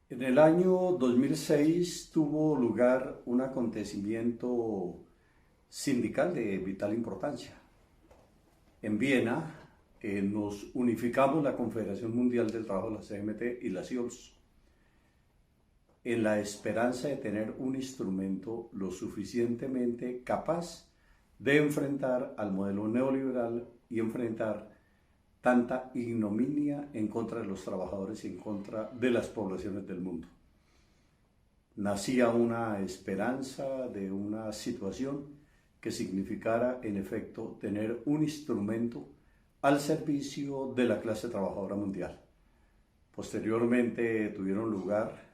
En el año 2006 tuvo lugar un acontecimiento sindical de vital importancia. En Viena nos unificamos la Confederación Mundial del Trabajo, la CMT y la CIOLS, en la esperanza de tener un instrumento lo suficientemente capaz de enfrentar al modelo neoliberal y enfrentar tanta ignominia en contra de los trabajadores y en contra de las poblaciones del mundo. Nacía una esperanza de una situación que significara en efecto tener un instrumento al servicio de la clase trabajadora mundial. Posteriormente tuvieron lugar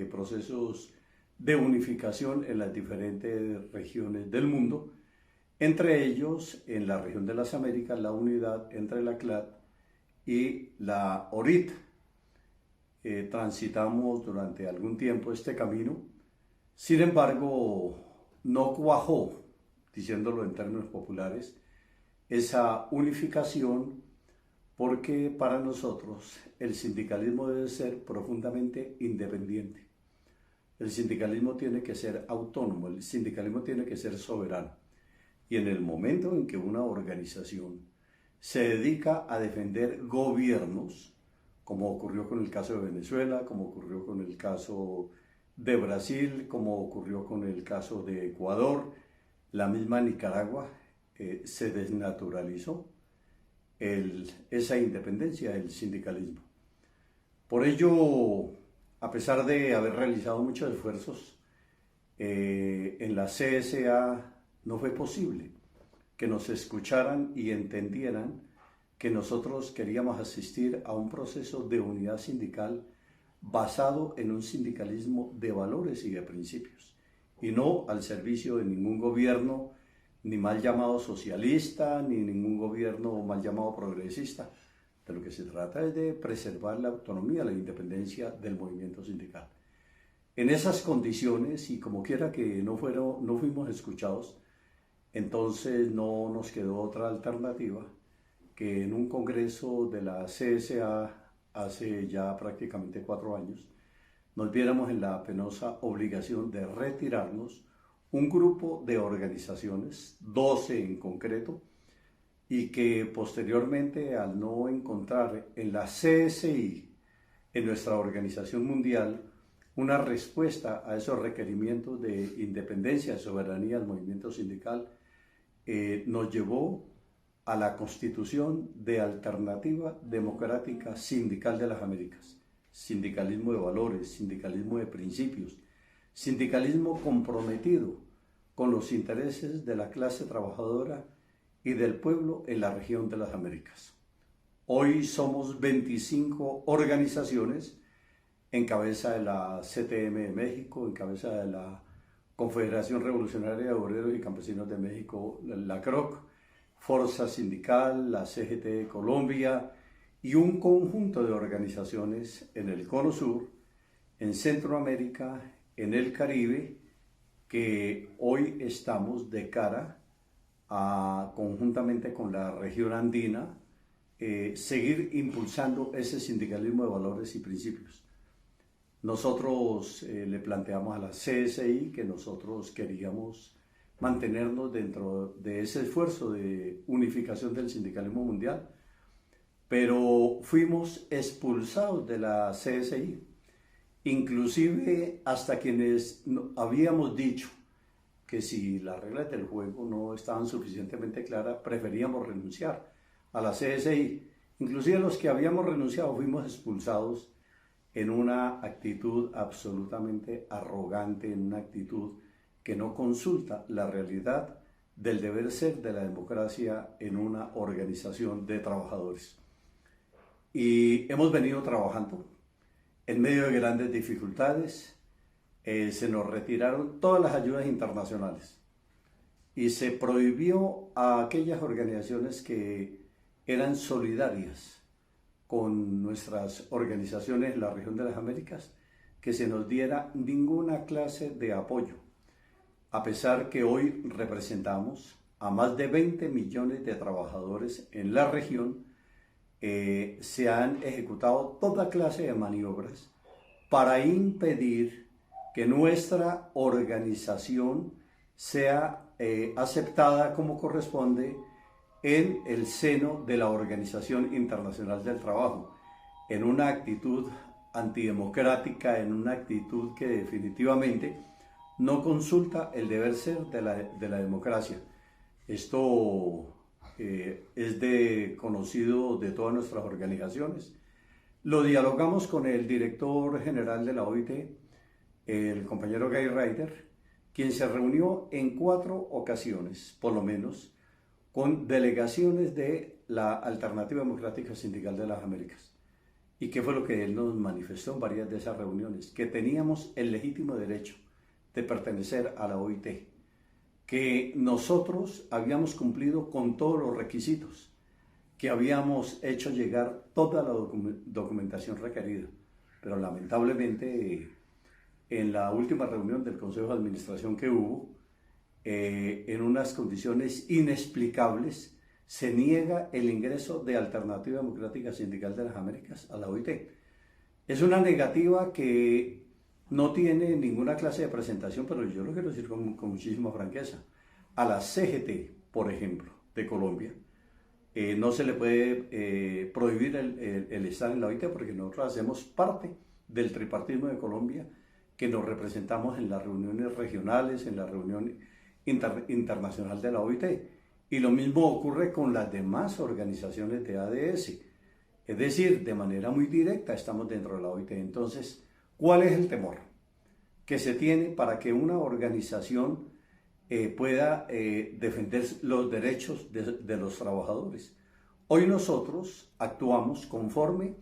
procesos de unificación en las diferentes regiones del mundo, entre ellos en la región de las Américas la unidad entre la CLAD y la ORIT. Transitamos durante algún tiempo este camino, sin embargo no cuajó, diciéndolo en términos populares, esa unificación, porque para nosotros el sindicalismo debe ser profundamente independiente. El sindicalismo tiene que ser autónomo, el sindicalismo tiene que ser soberano. Y en el momento en que una organización se dedica a defender gobiernos, como ocurrió con el caso de Venezuela, como ocurrió con el caso de Brasil, como ocurrió con el caso de Ecuador, la misma Nicaragua, se desnaturalizó esa independencia del sindicalismo. Por ello, a pesar de haber realizado muchos esfuerzos, en la CSA no fue posible que nos escucharan y entendieran que nosotros queríamos asistir a un proceso de unidad sindical basado en un sindicalismo de valores y de principios, y no al servicio de ningún gobierno, ni mal llamado socialista, ni ningún gobierno mal llamado progresista. De lo que se trata es de preservar la autonomía, la independencia del movimiento sindical. En esas condiciones, y como quiera que no fuimos escuchados, entonces no nos quedó otra alternativa que en un congreso de la CSA hace ya prácticamente 4 años, nos viéramos en la penosa obligación de retirarnos un grupo de organizaciones, 12 en concreto, y que posteriormente, al no encontrar en la CSI, en nuestra organización mundial, una respuesta a esos requerimientos de independencia, de soberanía del movimiento sindical, nos llevó a la constitución de Alternativa Democrática Sindical de las Américas. Sindicalismo de valores, sindicalismo de principios, sindicalismo comprometido con los intereses de la clase trabajadora y del pueblo en la región de las Américas. Hoy somos 25 organizaciones, en cabeza de la CTM de México, en cabeza de la Confederación Revolucionaria de Obreros y Campesinos de México, la CROC, Fuerza Sindical, la CGT de Colombia y un conjunto de organizaciones en el Cono Sur, en Centroamérica, en el Caribe, que hoy estamos de cara a, conjuntamente con la región andina, seguir impulsando ese sindicalismo de valores y principios. Nosotros le planteamos a la CSI que nosotros queríamos mantenernos dentro de ese esfuerzo de unificación del sindicalismo mundial, pero fuimos expulsados de la CSI, inclusive hasta quienes habíamos dicho que si las reglas del juego no estaban suficientemente claras, preferíamos renunciar a la CSI. Inclusive los que habíamos renunciado fuimos expulsados en una actitud absolutamente arrogante, en una actitud que no consulta la realidad del deber ser de la democracia en una organización de trabajadores. Y hemos venido trabajando en medio de grandes dificultades. Se nos retiraron todas las ayudas internacionales y se prohibió a aquellas organizaciones que eran solidarias con nuestras organizaciones en la región de las Américas que se nos diera ninguna clase de apoyo, a pesar que hoy representamos a más de 20 millones de trabajadores en la región. Se han ejecutado toda clase de maniobras para impedir que nuestra organización sea aceptada como corresponde en el seno de la Organización Internacional del Trabajo, en una actitud antidemocrática, en una actitud que definitivamente no consulta el deber ser de la democracia. Esto es conocido de todas nuestras organizaciones. Lo dialogamos con el director general de la OIT, el compañero Guy Ryder, quien se reunió en 4 ocasiones, por lo menos, con delegaciones de la Alternativa Democrática Sindical de las Américas. ¿Y qué fue lo que él nos manifestó en varias de esas reuniones? Que teníamos el legítimo derecho de pertenecer a la OIT, que nosotros habíamos cumplido con todos los requisitos, que habíamos hecho llegar toda la documentación requerida, pero lamentablemente en la última reunión del Consejo de Administración que hubo, en unas condiciones inexplicables, se niega el ingreso de Alternativa Democrática Sindical de las Américas a la OIT. Es una negativa que no tiene ninguna clase de presentación, pero yo lo quiero decir con muchísima franqueza. A la CGT, por ejemplo, de Colombia, no se le puede prohibir el estar en la OIT porque nosotros hacemos parte del tripartismo de Colombia, que nos representamos en las reuniones regionales, en la reunión internacional de la OIT. Y lo mismo ocurre con las demás organizaciones de ADS. Es decir, de manera muy directa estamos dentro de la OIT. Entonces, ¿cuál es el temor que se tiene para que una organización pueda defender los derechos de los trabajadores? Hoy nosotros actuamos conforme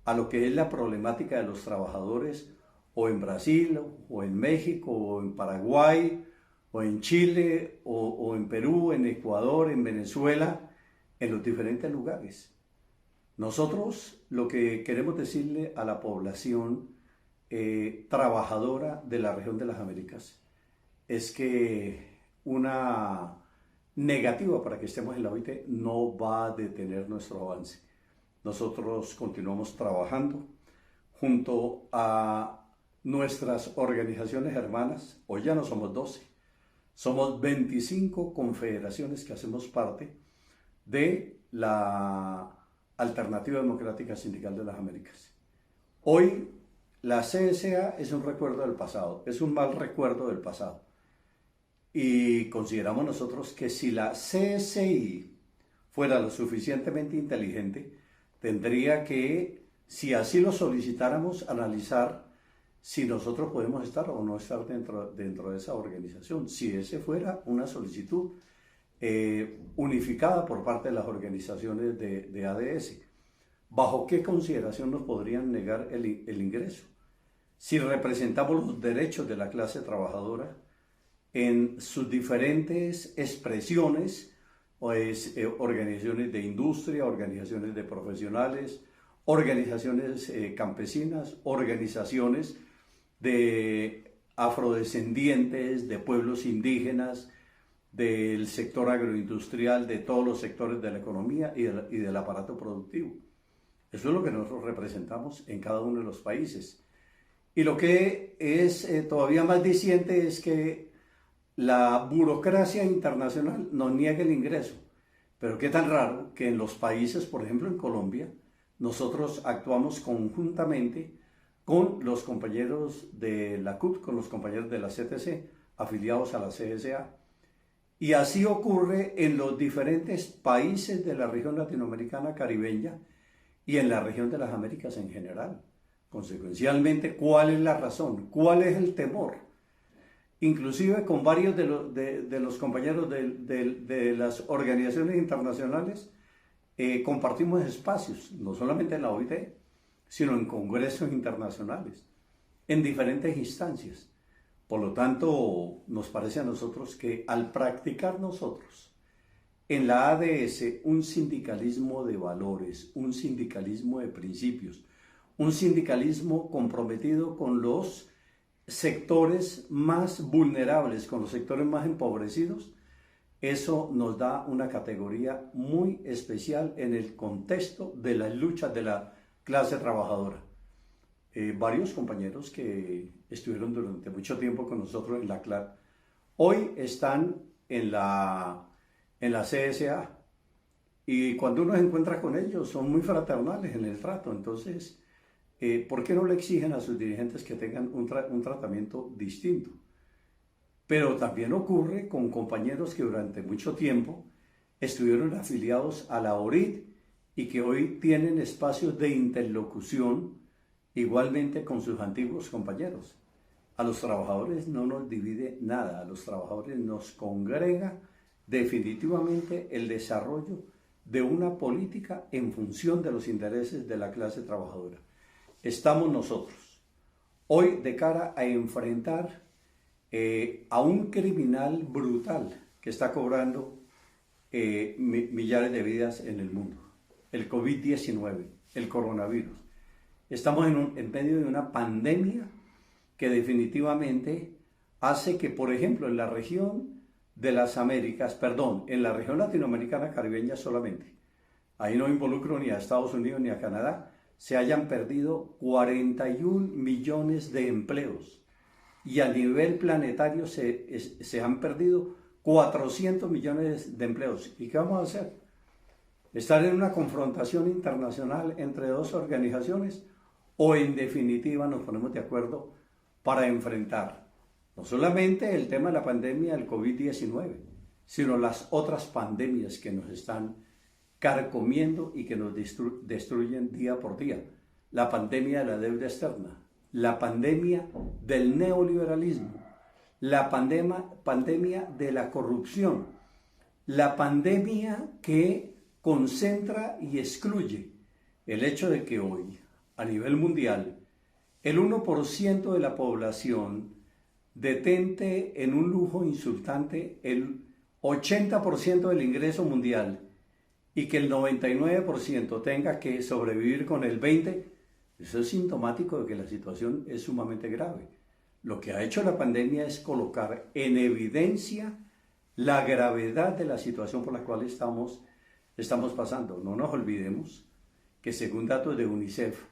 a lo que es la problemática de los trabajadores o en Brasil, o en México, o en Paraguay, o en Chile, o en Perú, en Ecuador, en Venezuela, en los diferentes lugares. Nosotros lo que queremos decirle a la población trabajadora de la región de las Américas es que una negativa para que estemos en la OIT no va a detener nuestro avance. Nosotros continuamos trabajando junto a nuestras organizaciones hermanas. Hoy ya no somos 12, somos 25 confederaciones que hacemos parte de la Alternativa Democrática Sindical de las Américas. Hoy la CSA es un recuerdo del pasado, es un mal recuerdo del pasado. Y consideramos nosotros que si la CSI fuera lo suficientemente inteligente, tendría que, si así lo solicitáramos, analizar si nosotros podemos estar o no estar dentro de esa organización, si ese fuera una solicitud unificada por parte de las organizaciones de ADS. ¿Bajo qué consideración nos podrían negar el ingreso? Si representamos los derechos de la clase trabajadora en sus diferentes expresiones, pues, organizaciones de industria, organizaciones de profesionales, organizaciones campesinas, organizaciones de afrodescendientes, de pueblos indígenas, del sector agroindustrial, de todos los sectores de la economía y del aparato productivo. Eso es lo que nosotros representamos en cada uno de los países. Y lo que es todavía más diciente es que la burocracia internacional nos niega el ingreso. Pero qué tan raro que en los países, por ejemplo en Colombia, nosotros actuamos conjuntamente con los compañeros de la CUT, con los compañeros de la CTC, afiliados a la CSA. Y así ocurre en los diferentes países de la región latinoamericana caribeña y en la región de las Américas en general. Consecuencialmente, ¿cuál es la razón? ¿Cuál es el temor? Inclusive con varios de los compañeros de las organizaciones internacionales compartimos espacios, no solamente en la OIT, sino en congresos internacionales, en diferentes instancias. Por lo tanto, nos parece a nosotros que al practicar nosotros en la ADS un sindicalismo de valores, un sindicalismo de principios, un sindicalismo comprometido con los sectores más vulnerables, con los sectores más empobrecidos, eso nos da una categoría muy especial en el contexto de las luchas de la clase trabajadora. varios compañeros que estuvieron durante mucho tiempo con nosotros en la CLAC, hoy están en la CSA. Y cuando uno se encuentra con ellos, son muy fraternales en el trato. Entonces, ¿por qué no le exigen a sus dirigentes que tengan un tratamiento distinto? Pero también ocurre con compañeros que durante mucho tiempo estuvieron afiliados a la ORIT y que hoy tienen espacios de interlocución igualmente con sus antiguos compañeros. A los trabajadores no nos divide nada, a los trabajadores nos congrega definitivamente el desarrollo de una política en función de los intereses de la clase trabajadora. Estamos nosotros hoy de cara a enfrentar a un criminal brutal que está cobrando millares de vidas en el mundo, el COVID-19, el coronavirus. Estamos en medio de una pandemia que definitivamente hace que, por ejemplo, en la región de las Américas, en la región latinoamericana caribeña solamente, ahí no involucro ni a Estados Unidos ni a Canadá, se hayan perdido 41 millones de empleos y a nivel planetario se han perdido 400 millones de empleos. ¿Y qué vamos a hacer? ¿Estar en una confrontación internacional entre dos organizaciones o en definitiva nos ponemos de acuerdo para enfrentar no solamente el tema de la pandemia del COVID-19, sino las otras pandemias que nos están carcomiendo y que nos destruyen día por día? La pandemia de la deuda externa, la pandemia del neoliberalismo, la pandemia de la corrupción, la pandemia que concentra y excluye. El hecho de que hoy, a nivel mundial, el 1% de la población detente en un lujo insultante el 80% del ingreso mundial y que el 99% tenga que sobrevivir con el 20%, eso es sintomático de que la situación es sumamente grave. Lo que ha hecho la pandemia es colocar en evidencia la gravedad de la situación por la cual estamos pasando. No nos olvidemos que según datos de UNICEF,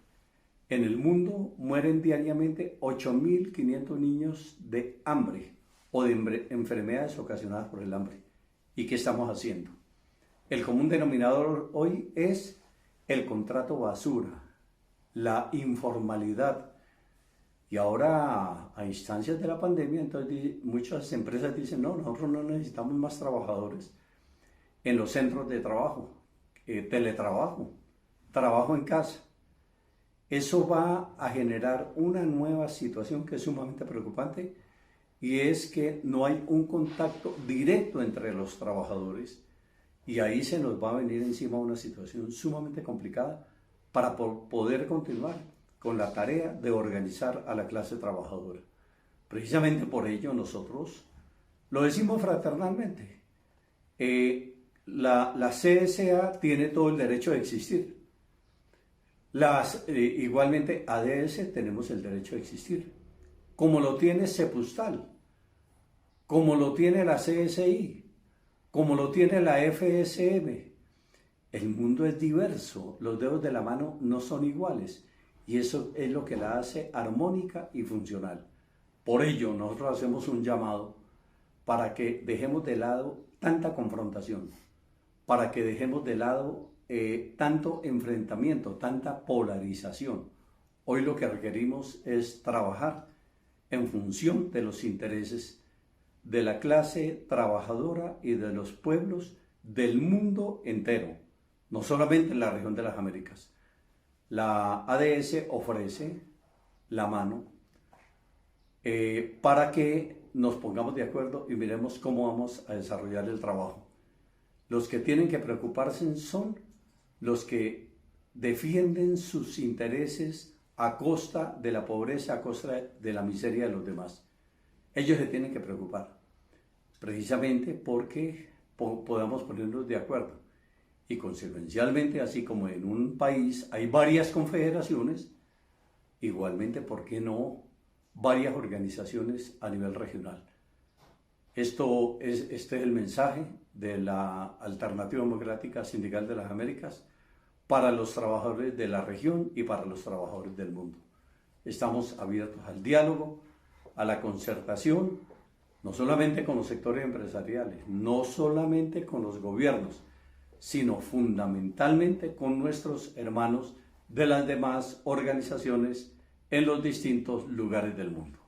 en el mundo mueren diariamente 8.500 niños de hambre o de enfermedades ocasionadas por el hambre. ¿Y qué estamos haciendo? El común denominador hoy es el contrato basura, la informalidad. Y ahora, a instancias de la pandemia, entonces muchas empresas dicen, no, nosotros no necesitamos más trabajadores en los centros de trabajo, teletrabajo, trabajo en casa. Eso va a generar una nueva situación que es sumamente preocupante y es que no hay un contacto directo entre los trabajadores y ahí se nos va a venir encima una situación sumamente complicada para poder continuar con la tarea de organizar a la clase trabajadora. Precisamente por ello nosotros lo decimos fraternalmente. La CSA tiene todo el derecho de existir. Igualmente ADS tenemos el derecho de existir, como lo tiene Cepustal, como lo tiene la CSI, como lo tiene la FSM. El mundo es diverso, los dedos de la mano no son iguales y eso es lo que la hace armónica y funcional. Por ello nosotros hacemos un llamado para que dejemos de lado tanta confrontación, para que dejemos de lado tanto enfrentamiento, tanta polarización. Hoy lo que requerimos es trabajar en función de los intereses de la clase trabajadora y de los pueblos del mundo entero, no solamente en la región de las Américas. La ADS ofrece la mano para que nos pongamos de acuerdo y miremos cómo vamos a desarrollar el trabajo. Los que tienen que preocuparse son los que defienden sus intereses a costa de la pobreza, a costa de la miseria de los demás. Ellos se tienen que preocupar, precisamente porque podamos ponernos de acuerdo. Y consecuencialmente, así como en un país hay varias confederaciones, igualmente, ¿por qué no varias organizaciones a nivel regional? Este es el mensaje de la Alternativa Democrática Sindical de las Américas para los trabajadores de la región y para los trabajadores del mundo. estamos abiertos al diálogo, a la concertación, no solamente con los sectores empresariales, no solamente con los gobiernos, sino fundamentalmente con nuestros hermanos de las demás organizaciones en los distintos lugares del mundo.